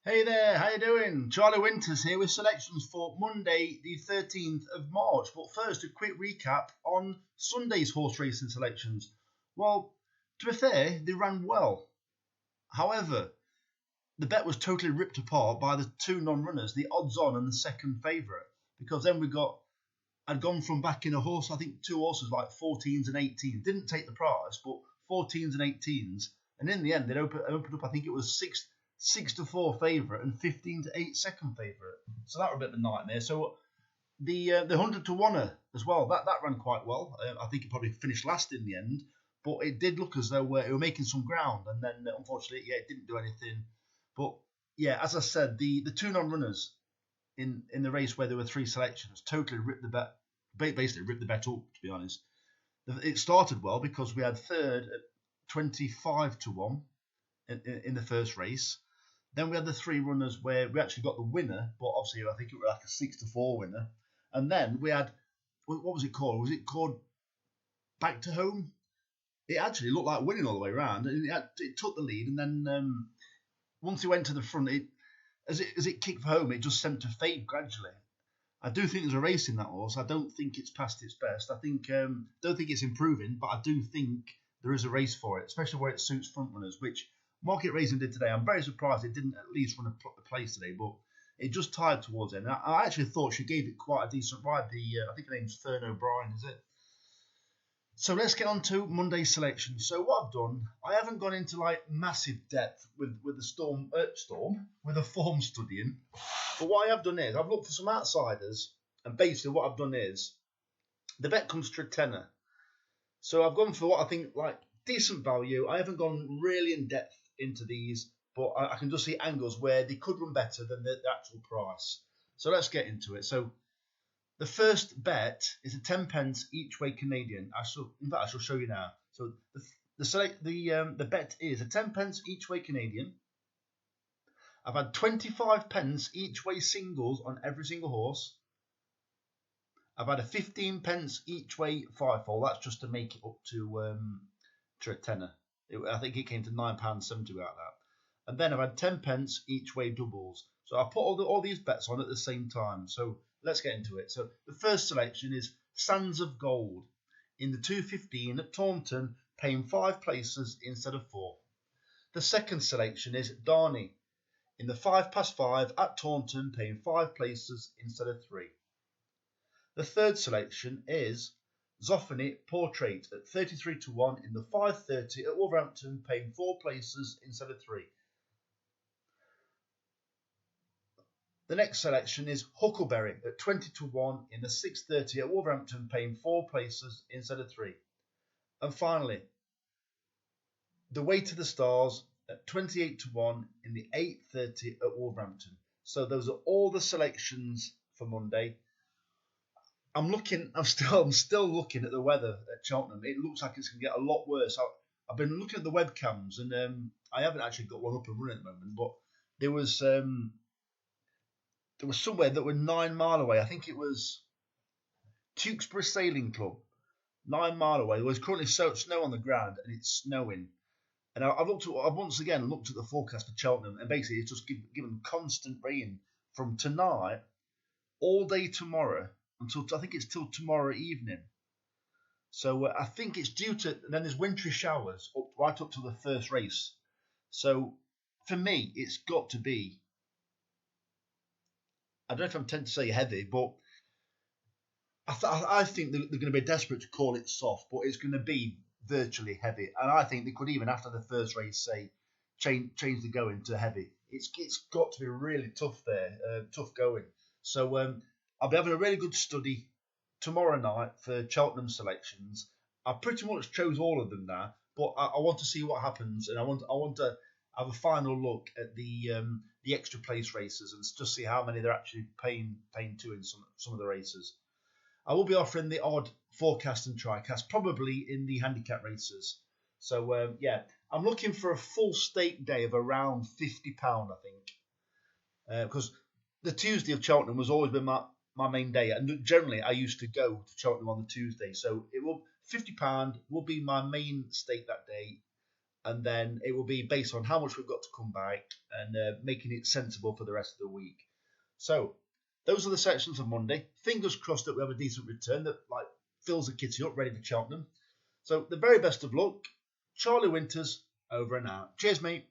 Hey there, how you doing? Charlie Winters here with selections for Monday, the 13th of March. But first, a quick recap on Sunday's horse racing selections. Well, to be fair, they ran well. However, the bet was totally ripped apart by the two non-runners, the odds-on and the second favourite. Because then I'd gone from backing a horse, I think two horses like 14s and 18s. Didn't take the prize, but 14s and 18s. And in the end, they opened up, I think it was 6-4 favourite and 15-8 second favourite. So that was a bit of a nightmare. So the 100-1 as well, that ran quite well. I think it probably finished last in the end, but it did look as though it were making some ground. And then unfortunately, it didn't do anything. But yeah, as I said, the two non-runners in the race where there were three selections totally ripped the bet, basically ripped the bet up. To be honest, it started well because we had third at 25-1 in the first race. Then we had the three runners where we actually got the winner, but obviously I think it was like a 6-4 winner. And then we had, what was it called? Was it called Back to Home? It actually looked like winning all the way around. It took the lead, and then once it went to the front, as it kicked for home, it just seemed to fade gradually. I do think there's a race in that horse. I don't think it's past its best. I think don't think it's improving, but I do think there is a race for it, especially where it suits front runners, which Market Racing did today. I'm very surprised it didn't at least run a place today, but it just tired towards it. And I actually thought she gave it quite a decent ride. I think her name's Fern O'Brien, is it? So let's get on to Monday's selection. So what I've done, I haven't gone into like massive depth with the form studying. But what I have done is I've looked for some outsiders, and basically what I've done is the bet comes to a tenner. So I've gone for what I think like decent value. I haven't gone really in depth into these, but I can just see angles where they could run better than the actual price. So let's get into it. So the first bet is a 10 pence each way Canadian. I shall show you now. So the bet is a 10 pence each way Canadian. I've had 25 pence each way singles on every single horse. I've had a 15 pence each way fivefold. That's just to make it up to a tenner. I think it came to £9.70 out of that. And then I've had 10 pence each way doubles. So I put all these bets on at the same time. So let's get into it. So the first selection is Sands of Gold in the 2:15 at Taunton, paying 5 places instead of 4. The second selection is Darney in the 5 past 5 at Taunton, paying 5 places instead of 3. The third selection is Zoffany Portrait at 33-1 in the 5:30 at Wolverhampton, paying 4 places instead of 3. The next selection is Huckleberry at 20-1 in the 6:30 at Wolverhampton, paying 4 places instead of 3. And finally, The Way to the Stars at 28-1 in the 8:30 at Wolverhampton. So those are all the selections for Monday. I'm still looking at the weather at Cheltenham. It looks like it's going to get a lot worse. I've been looking at the webcams, and I haven't actually got one up and running at the moment. But there was somewhere that were 9 mile away. I think it was Tewkesbury Sailing Club, 9 mile away. There was currently snow on the ground, and it's snowing. And I've once again looked at the forecast for Cheltenham, and basically it's just given constant rain from tonight all day tomorrow until I think it's till tomorrow evening. So I think it's due to, and then there's wintry showers right up to the first race. So for me, it's got to be, I don't know if I'm tempted to say heavy, but I think they're going to be desperate to call it soft, but it's going to be virtually heavy. And I think they could even after the first race say change the going to heavy. It's got to be really tough there, tough going. So I'll be having a really good study tomorrow night for Cheltenham selections. I pretty much chose all of them now, but I want to see what happens, and I want to have a final look at the extra place races and just see how many they're actually paying to in some of the races. I will be offering the odd forecast and tricast, probably in the handicap races. So yeah, I'm looking for a full stake day of around £50, I think, because the Tuesday of Cheltenham has always been my main day, and generally I used to go to Cheltenham on the Tuesday. So £50 will be my main stake that day. and then it will be based on how much we've got to come back and making it sensible for the rest of the week. So those are the sections of Monday. Fingers crossed that we have a decent return that fills the kitty up, ready for Cheltenham. So the very best of luck. Charlie Winters, over and out. Cheers, mate.